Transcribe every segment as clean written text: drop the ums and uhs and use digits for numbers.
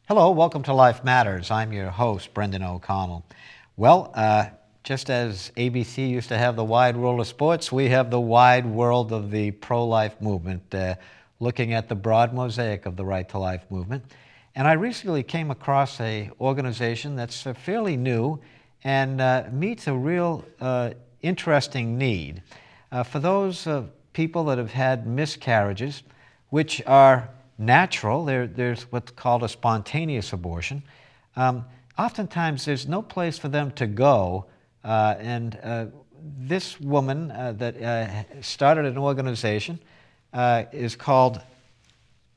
Hello, welcome to Life Matters. I'm your host, Brendan O'Connell. Well, just as ABC used to have the wide world of sports, we have the wide world of the pro-life movement, looking at the broad mosaic of the Right to Life movement. And I recently came across an organization that's fairly new and meets a real interesting need. For those people that have had miscarriages, which are natural, there's what's called a spontaneous abortion. Oftentimes there's no place for them to go, and this woman that started an organization is called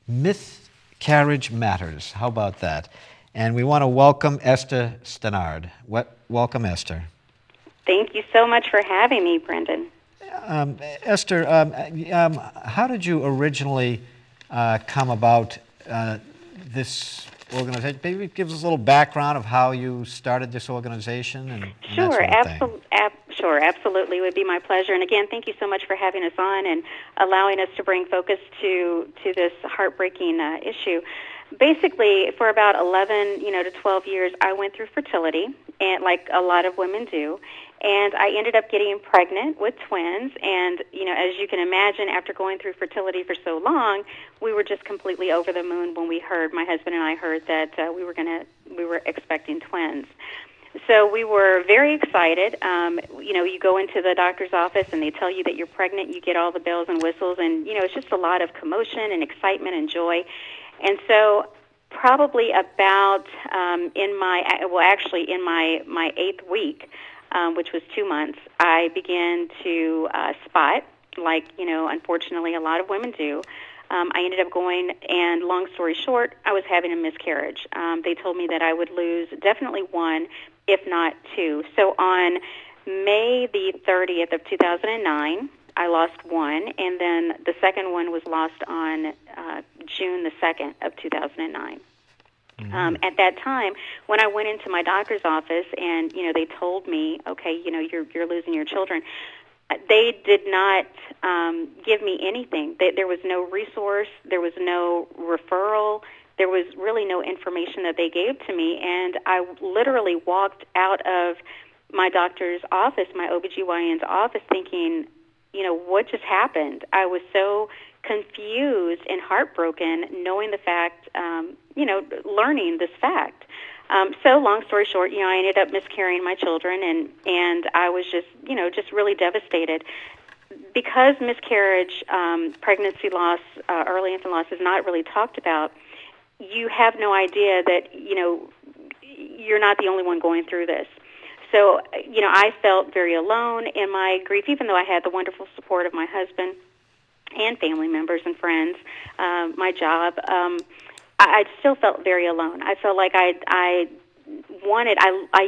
MisCarriage Matters. How about that? And we want to welcome Esther Stanard. Welcome, Esther. Thank you so much for having me, Brendan. Esther, how did you originally come about this organization? Maybe give us a little background of how you started this organization and Sure, that sort of thing. Sure, absolutely. It would be my pleasure. And again, thank you so much for having us on and allowing us to bring focus to this heartbreaking issue. Basically, for about 11, to 12 years, I went through fertility, and like a lot of women do, and I ended up getting pregnant with twins. And as you can imagine, after going through fertility for so long, we were just completely over the moon when my husband and I heard that we were expecting twins. So we were very excited. You go into the doctor's office and they tell you that you're pregnant. You get all the bells and whistles, and it's just a lot of commotion and excitement and joy. And so probably about in my 8th week, which was 2 months, I began to spot, like, unfortunately a lot of women do. I ended up going, and long story short, I was having a miscarriage. They told me that I would lose definitely one, if not two. So on May the 30th of 2009, I lost one, and then the second one was lost on June the 2nd of 2009. At that time, when I went into my doctor's office and, they told me, okay, you're losing your children, they did not give me anything. There was no resource. There was no referral. There was really no information that they gave to me. And I literally walked out of my doctor's office, my OBGYN's office, thinking, what just happened? I was so confused and heartbroken knowing the fact, learning this fact. So long story short, I ended up miscarrying my children, and I was just really devastated. Because miscarriage, pregnancy loss, early infant loss is not really talked about, you have no idea that, you're not the only one going through this. So, I felt very alone in my grief, even though I had the wonderful support of my husband and family members and friends, my job. I still felt very alone. I felt like I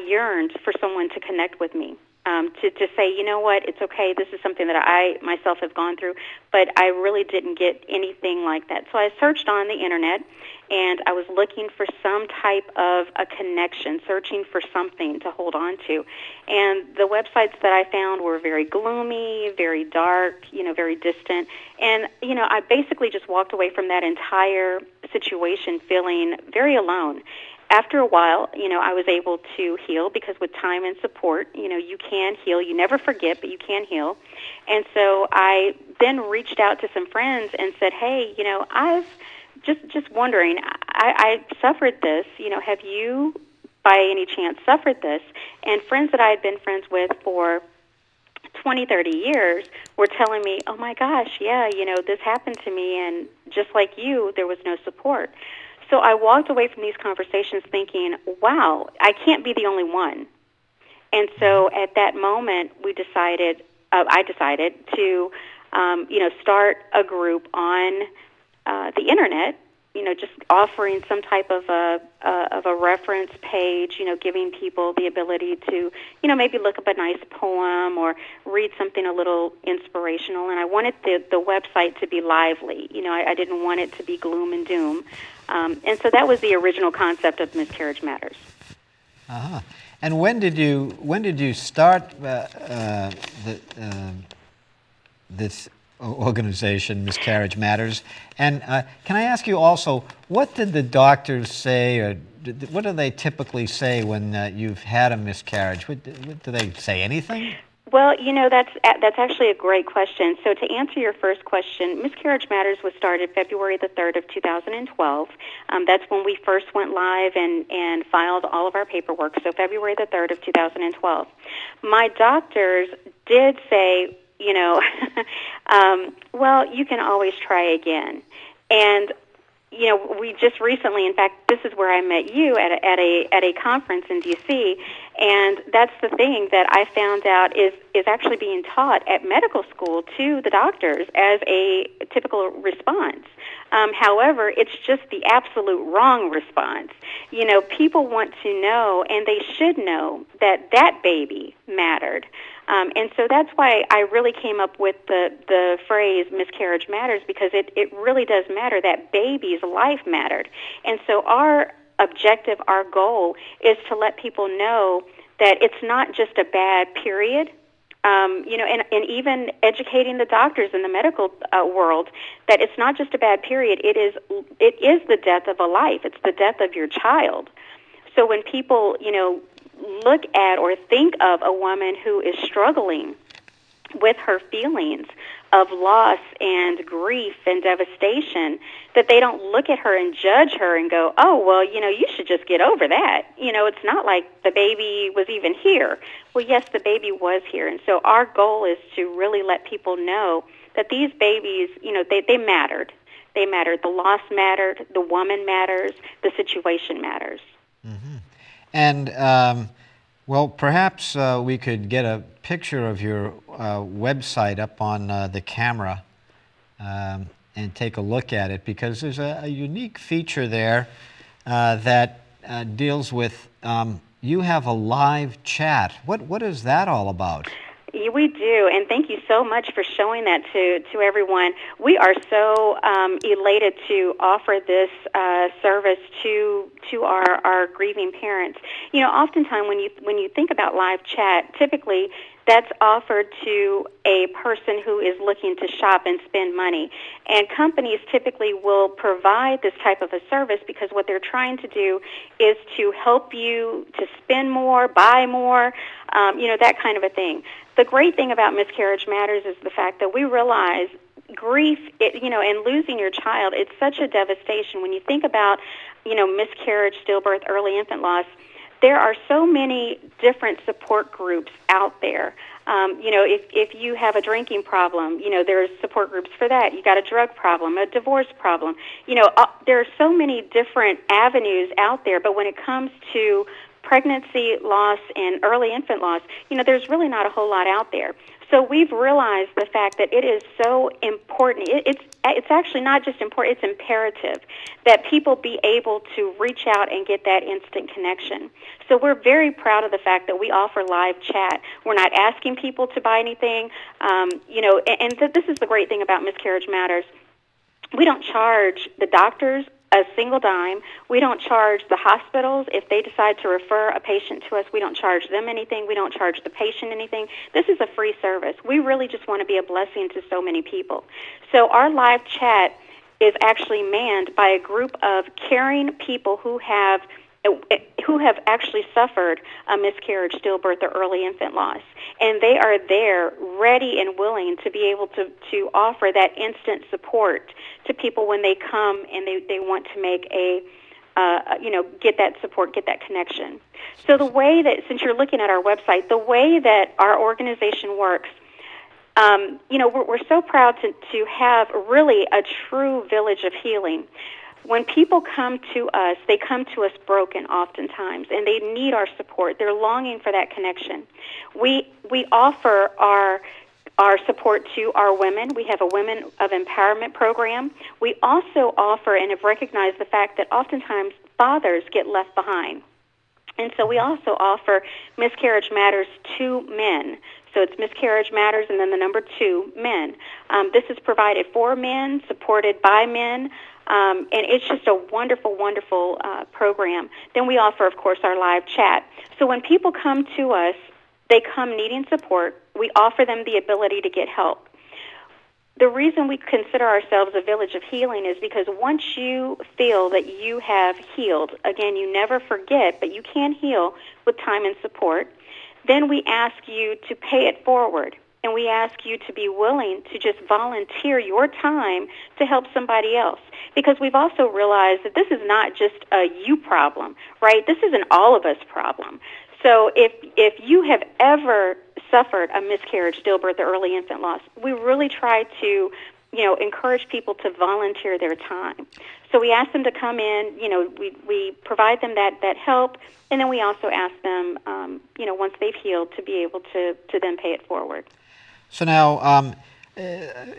yearned for someone to connect with me, to say, you know what, it's okay, this is something that I myself have gone through, but I really didn't get anything like that. So I searched on the internet, and I was looking for some type of a connection, searching for something to hold on to. And the websites that I found were very gloomy, very dark, very distant. And, I basically just walked away from that entire situation feeling very alone. After a while, I was able to heal, because with time and support, you can heal. You never forget, but you can heal. And so I then reached out to some friends and said, hey, I've just wondering, I suffered this. Have you, by any chance, suffered this? And friends that I had been friends with for 20, 30 years were telling me, oh my gosh, yeah, this happened to me, and just like you, there was no support. So I walked away from these conversations thinking, wow, I can't be the only one. And so at that moment, I decided to, start a group on the internet, just offering some type of a reference page, giving people the ability to, maybe look up a nice poem or read something a little inspirational. And I wanted the website to be lively. I didn't want it to be gloom and doom. And so that was the original concept of MisCarriage Matters. Uh-huh. And when did you start this organization, MisCarriage Matters. And can I ask you also, what did the doctors say, or what do they typically say when you've had a miscarriage? Do they say anything? Well, that's actually a great question. So to answer your first question, MisCarriage Matters was started February the 3rd of 2012. That's when we first went live and filed all of our paperwork, so February the 3rd of 2012. My doctors did say, well, you can always try again. And we just recently, in fact, this is where I met you at a conference in D.C., and that's the thing that I found out is actually being taught at medical school to the doctors as a typical response. However, it's just the absolute wrong response. People want to know, and they should know, that baby mattered. And so that's why I really came up with the phrase miscarriage matters, because it really does matter. That baby's life mattered. And so our objective, our goal, is to let people know that it's not just a bad period. And even educating the doctors in the medical world that it's not just a bad period. It is the death of a life. It's the death of your child. So when people, look at or think of a woman who is struggling with her feelings of loss and grief and devastation, that they don't look at her and judge her and go, oh, well, you should just get over that. It's not like the baby was even here. Well, yes, the baby was here. And so our goal is to really let people know that these babies, they mattered. They mattered. The loss mattered. The woman matters. The situation matters. Mm-hmm. And, well, perhaps we could get a picture of your website up on the camera and take a look at it, because there's a unique feature there that deals with, you have a live chat. What is that all about? We do, and thank you so much for showing that to everyone. We are so elated to offer this service to our grieving parents. Oftentimes when you think about live chat, typically that's offered to a person who is looking to shop and spend money. And companies typically will provide this type of a service because what they're trying to do is to help you to spend more, buy more, that kind of a thing. The great thing about MisCarriage Matters is the fact that we realize grief, and losing your child, it's such a devastation. When you think about, miscarriage, stillbirth, early infant loss, there are so many different support groups out there. If you have a drinking problem, there's support groups for that. You got a drug problem, a divorce problem. There are so many different avenues out there, but when it comes to pregnancy loss and early infant loss, there's really not a whole lot out there. So we've realized the fact that it is so important. It's actually not just important, it's imperative that people be able to reach out and get that instant connection. So we're very proud of the fact that we offer live chat. We're not asking people to buy anything, and this is the great thing about MisCarriage Matters. We don't charge the doctors a single dime. We don't charge the hospitals. If they decide to refer a patient to us, we don't charge them anything. We don't charge the patient anything. This is a free service. We really just want to be a blessing to so many people. So our live chat is actually manned by a group of caring people who have actually suffered a miscarriage, stillbirth, or early infant loss. And they are there ready and willing to be able to offer that instant support to people when they come and they want to make get that support, get that connection. So the way that, since you're looking at our website, the way that our organization works, we're so proud to have really a true village of healing. When people come to us, they come to us broken oftentimes, and they need our support. They're longing for that connection. We offer our support to our women. We have a Women of Empowerment program. We also offer and have recognized the fact that oftentimes fathers get left behind. And so we also offer MisCarriage Matters to men. So it's MisCarriage Matters and then the number 2, men. This is provided for men, supported by men, and it's just a wonderful, wonderful program. Then we offer, of course, our live chat. So when people come to us, they come needing support. We offer them the ability to get help. the reason we consider ourselves a village of healing is because once you feel that you have healed, again, you never forget, but you can heal with time and support, then we ask you to pay it forward. And we ask you to be willing to just volunteer your time to help somebody else. Because we've also realized that this is not just a you problem, right? This is an all of us problem. So if you have ever suffered a miscarriage, stillbirth, or early infant loss, we really try to, encourage people to volunteer their time. So we ask them to come in, we provide them that help, and then we also ask them, once they've healed, to be able to then pay it forward. So now,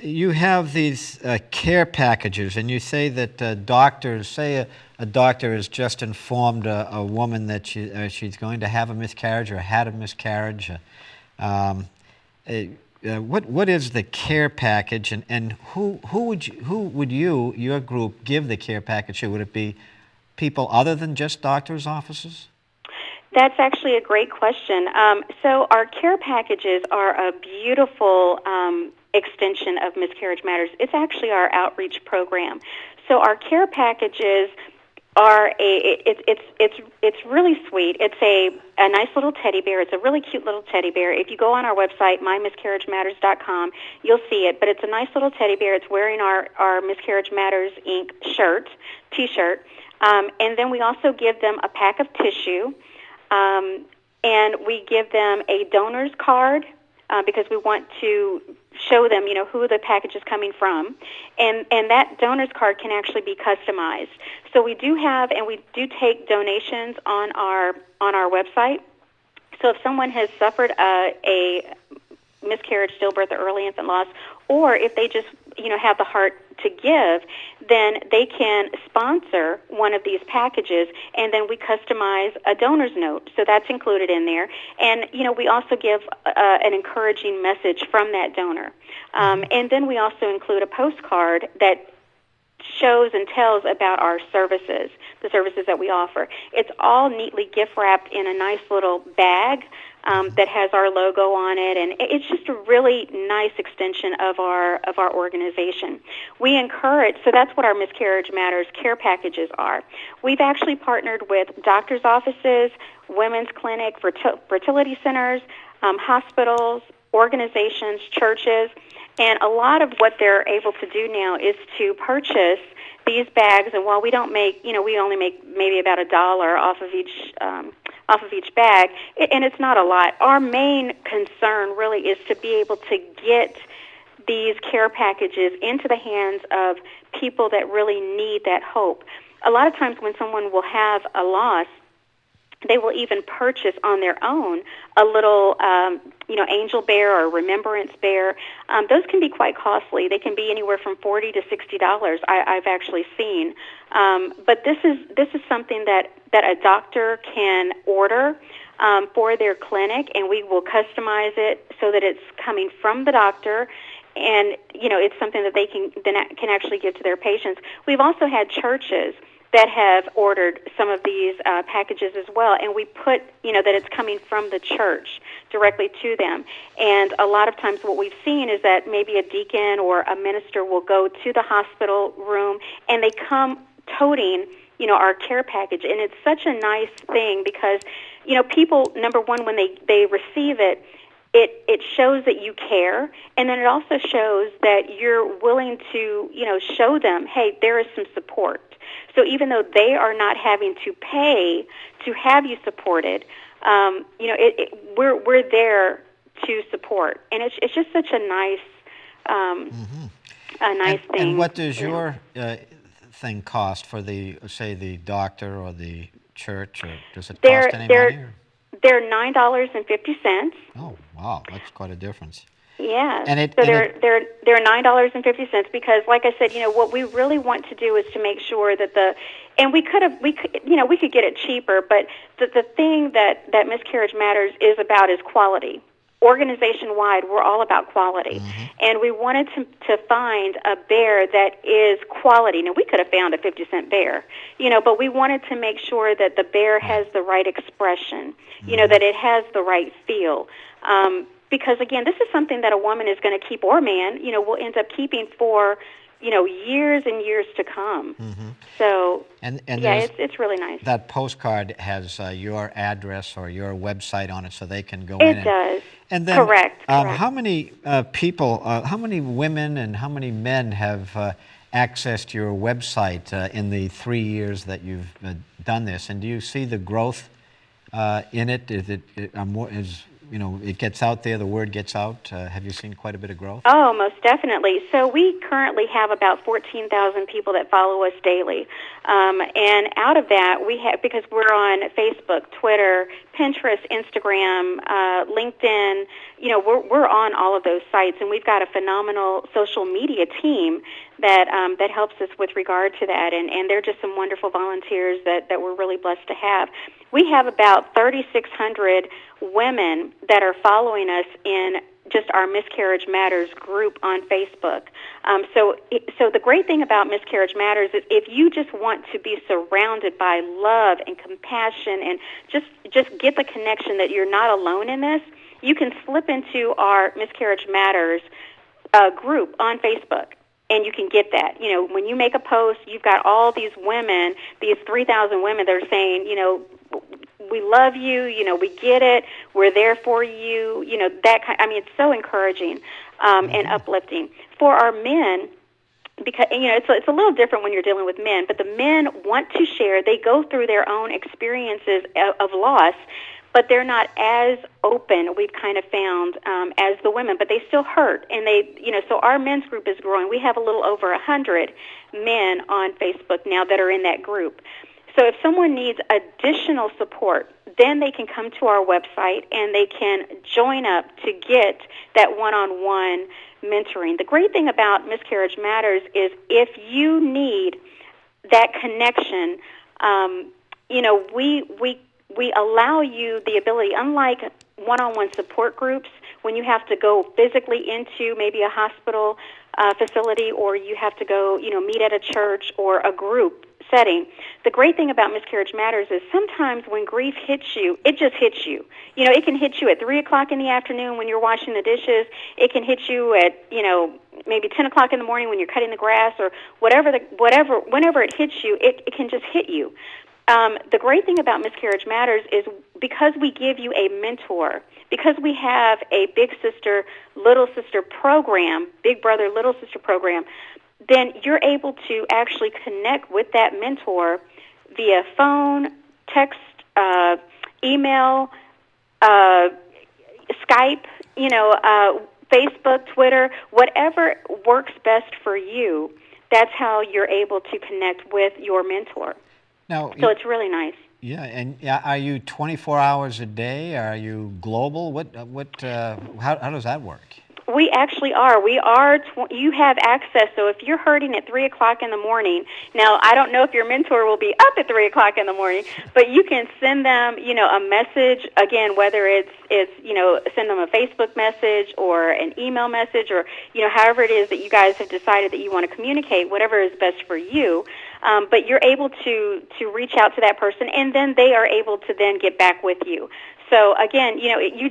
you have these care packages, and you say that doctors, say a doctor has just informed a woman that she's going to have a miscarriage or had a miscarriage. What is the care package, and who would your group, give the care package to? Would it be people other than just doctors' offices? That's actually a great question. So our care packages are a beautiful extension of MisCarriage Matters. It's actually our outreach program. So our care packages are it's really sweet. It's a nice little teddy bear. It's a really cute little teddy bear. If you go on our website, mymiscarriagematters.com, you'll see it. But it's a nice little teddy bear. It's wearing our MisCarriage Matters Inc. T-shirt. And then we also give them a pack of tissue. And we give them a donor's card because we want to show them, who the package is coming from. And that donor's card can actually be customized. So we do have, and we do take donations on our website. So if someone has suffered a miscarriage, stillbirth, or early infant loss, or if they just, have the heart to give, then they can sponsor one of these packages, and then we customize a donor's note. So that's included in there. And, we also give an encouraging message from that donor. And then we also include a postcard that shows and tells about our services, the services that we offer. It's all neatly gift wrapped in a nice little bag that has our logo on it, and it's just a really nice extension of our organization. We encourage, so that's what our MisCarriage Matters care packages are. We've actually partnered with doctors' offices, women's clinic, fertility centers, hospitals, organizations, churches, and a lot of what they're able to do now is to purchase these bags. And while we don't make, we only make maybe about $1 off of each bag, and it's not a lot. Our main concern really is to be able to get these care packages into the hands of people that really need that hope. A lot of times when someone will have a loss, they will even purchase on their own a little, angel bear or remembrance bear. Those can be quite costly. They can be anywhere from $40 to $60. I've actually seen. But this is something that a doctor can order for their clinic, and we will customize it so that it's coming from the doctor. And it's something that they can actually give to their patients. We've also had churches that have ordered some of these packages as well, and we put, that it's coming from the church directly to them. And a lot of times what we've seen is that maybe a deacon or a minister will go to the hospital room, and they come toting, our care package. And it's such a nice thing because, people, number one, when they receive it, it shows that you care, and then it also shows that you're willing to, show them, hey, there is some support. So even though they are not having to pay to have you supported, we're there to support, and it's just such a nice, thing. And what does your thing cost for the doctor or the church, or does it cost any money? They're $9.50. Oh, wow, that's quite a difference. Yeah, they're $9.50 because, like I said, what we really want to do is to make sure that we could get it cheaper, but the thing that MisCarriage Matters is about is quality. Organization-wide, we're all about quality, and we wanted to find a bear that is quality. Now, we could have found a 50-cent bear, but we wanted to make sure that the bear has the right expression, that it has the right feel. because again, this is something that a woman is going to keep, or a man, will end up keeping for, years and years to come. Mm-hmm. So, and yeah, it's really nice. That postcard has your address or your website on it, so they can go in. It does. And then, correct. How many people, how many women and how many men have accessed your website in the 3 years that you've done this? And do you see the growth in it? Is it gets out there, the word gets out? Have you seen quite a bit of growth? Oh, most definitely. So we currently have about 14,000 people that follow us daily. And out of that, we have, because we're on Facebook, Twitter, Pinterest, Instagram, LinkedIn, we're on all of those sites, and we've got a phenomenal social media team that helps us with regard to that, and they're just some wonderful volunteers that we're really blessed to have. We have about 3,600 women that are following us in just our MisCarriage Matters group on Facebook. So the great thing about MisCarriage Matters is if you just want to be surrounded by love and compassion and just get the connection that you're not alone in this, you can slip into our MisCarriage Matters group on Facebook. And you can get that. When you make a post, you've got all these women, these 3,000 women that are saying, we love you, we get it, we're there for you, that kind. I mean, it's so encouraging and uplifting. For our men, because it's a little different when you're dealing with men, but the men want to share. They go through their own experiences of loss, but they're not as open, we've kind of found, as the women, but they still hurt. And so our men's group is growing. We have a little over 100 men on Facebook now that are in that group. So if someone needs additional support, then they can come to our website and they can join up to get that one-on-one mentoring. The great thing about MisCarriage Matters is if you need that connection, we allow you the ability, unlike one-on-one support groups, when you have to go physically into maybe a hospital facility, or you have to go, meet at a church or a group setting. The great thing about MisCarriage Matters is sometimes when grief hits you, it just hits you. It can hit you at 3 o'clock in the afternoon when you're washing the dishes. It can hit you at, maybe 10 o'clock in the morning when you're cutting the grass, or whenever it hits you, it can just hit you. The great thing about MisCarriage Matters is because we give you a mentor, because we have a big sister, little sister program, big brother, little sister program, then you're able to actually connect with that mentor via phone, text, email, Skype, Facebook, Twitter, whatever works best for you. That's how you're how to connect with your mentor. Now, so it's really nice. Yeah, and are you 24 hours a day? Are you global? How does that work? We actually are. You have access. So if you're hurting at 3 o'clock in the morning, now I don't know if your mentor will be up at 3 o'clock in the morning, but you can send them, a message. Again, whether it's send them a Facebook message or an email message, or however it is that you guys have decided that you want to communicate, whatever is best for you. But you're able to reach out to that person, and then they are able to then get back with you. So again, you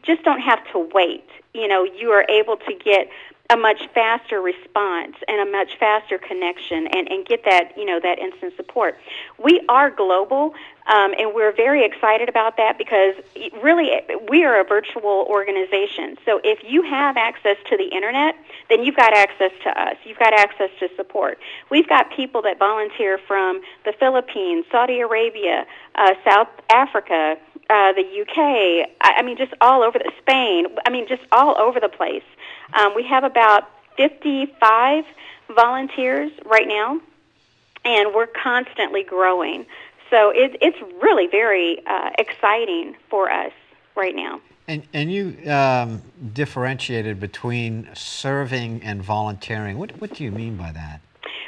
just don't have to wait. You are able to get a much faster response and a much faster connection and get that, that instant support. We are global, and we're very excited about that because really we are a virtual organization. So if you have access to the Internet, then you've got access to us. You've got access to support. We've got people that volunteer from the Philippines, Saudi Arabia, South Africa, the UK, just all over Spain, just all over the place. We have about 55 volunteers right now, and we're constantly growing. So it's really very exciting for us right now. And you differentiated between serving and volunteering. What do you mean by that?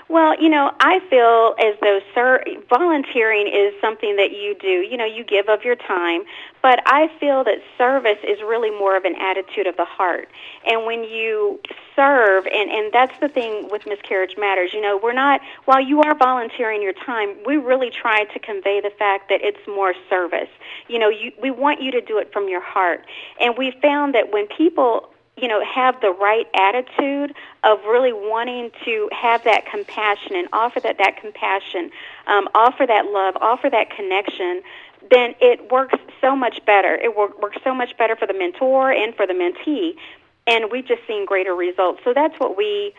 Well, I feel as though volunteering is something that you do. You give of your time, but I feel that service is really more of an attitude of the heart. And when you serve, and that's the thing with MisCarriage Matters, we're not, while you are volunteering your time, we really try to convey the fact that it's more service. We want you to do it from your heart. And we found that when people have the right attitude of really wanting to have that compassion and offer that compassion, offer that love, offer that connection, then it works so much better. It works so much better for the mentor and for the mentee, and we've just seen greater results. So that's what we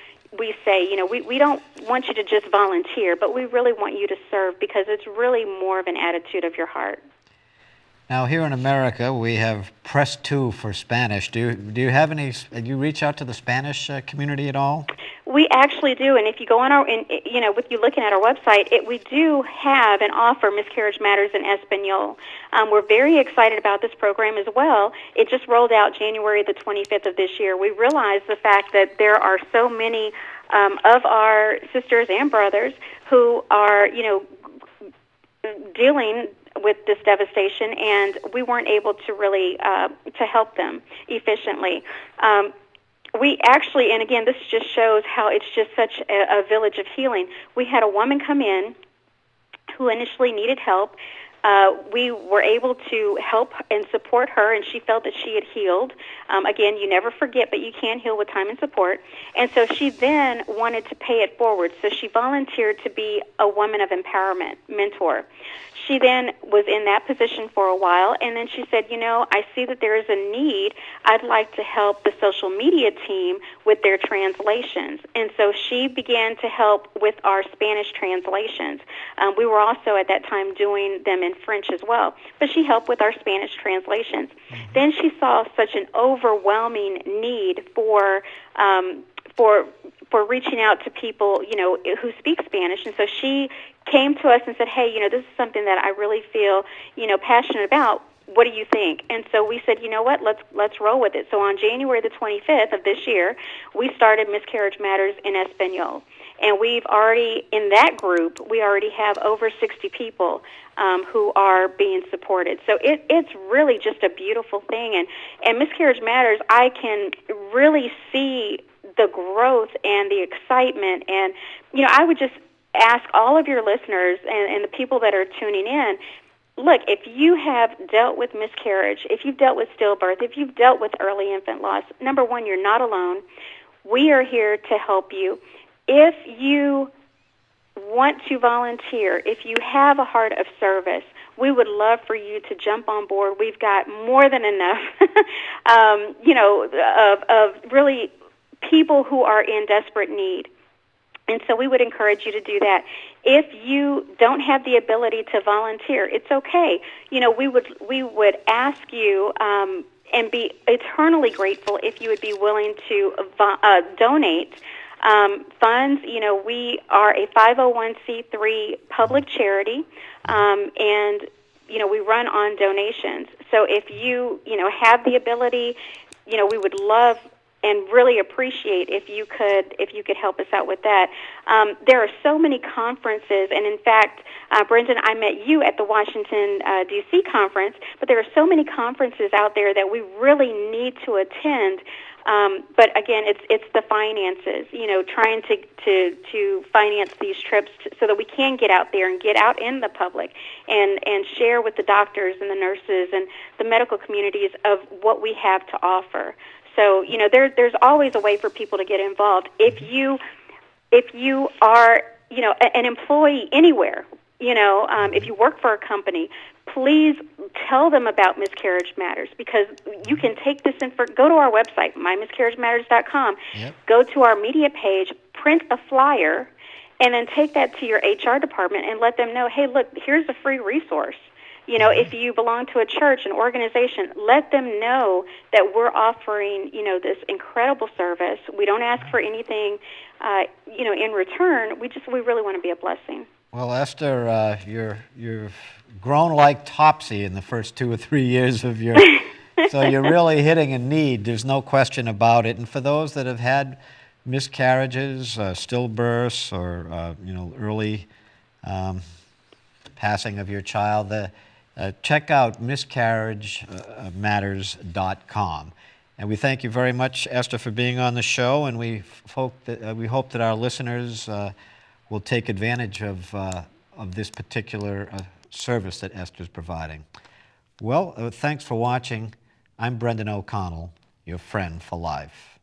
say. We don't want you to just volunteer, but we really want you to serve because it's really more of an attitude of your heart. Now, here in America, we have Press 2 for Spanish. Do you have any? Do you reach out to the Spanish community at all? We actually do, and if you go on with you looking at our website, we do have and offer MisCarriage Matters in Espanol. We're very excited about this program as well. It just rolled out January the 25th of this year. We realize the fact that there are so many of our sisters and brothers who are, dealing with this devastation, and we weren't able to really to help them efficiently. We actually, and again, this just shows how it's just such a village of healing. We had a woman come in who initially needed help. We were able to help and support her, and she felt that she had healed. Again, you never forget, but you can heal with time and support. And so she then wanted to pay it forward. So she volunteered to be a woman of empowerment mentor. She then was in that position for a while, and then she said, I see that there is a need. I'd like to help the social media team with their translations. And so she began to help with our Spanish translations. We were also at that time doing them in French as well, but she helped with our Spanish translations. Mm-hmm. Then she saw such an overwhelming need for reaching out to people, who speak Spanish, and so she came to us and said, hey, this is something that I really feel, passionate about. What do you think? And so we said, what, let's roll with it. So on January the 25th of this year, we started MisCarriage Matters in Espanol. And we've already, in that group, we already have over 60 people who are being supported. So it's really just a beautiful thing. And MisCarriage Matters, I can really see the growth and the excitement. And, I would just ask all of your listeners and the people that are tuning in, look, if you have dealt with miscarriage, if you've dealt with stillbirth, if you've dealt with early infant loss, number one, you're not alone. We are here to help you. If you want to volunteer, if you have a heart of service, we would love for you to jump on board. We've got more than enough, of really people who are in desperate need. And so we would encourage you to do that. If you don't have the ability to volunteer, it's okay. We would ask you and be eternally grateful if you would be willing to donate funds. We are a 501c3 public charity, and we run on donations. So if you have the ability, we would love and really appreciate if you could help us out with that. There are so many conferences, and in fact, Brendan, I met you at the Washington, D.C. conference, but there are so many conferences out there that we really need to attend. But again, it's the finances, trying to finance these trips so that we can get out there and get out in the public and share with the doctors and the nurses and the medical communities of what we have to offer. So, there's always a way for people to get involved. If you are, an employee anywhere, if you work for a company, please tell them about MisCarriage Matters, because you can take this go to our website, mymiscarriagematters.com, yep. Go to our media page, print a flyer, and then take that to your HR department and let them know, hey, look, here's a free resource. If you belong to a church, an organization, let them know that we're offering, this incredible service. We don't ask for anything, in return. We really want to be a blessing. Well, Esther, you've grown like Topsy in the first 2 or 3 years of your, so you're really hitting a need. There's no question about it. And for those that have had miscarriages, stillbirths, or early passing of your child, check out MisCarriageMatters.com. And we thank you very much, Esther, for being on the show, and we hope that our listeners will take advantage of this particular service that Esther's providing. Well, thanks for watching. I'm Brendan O'Connell, your friend for life.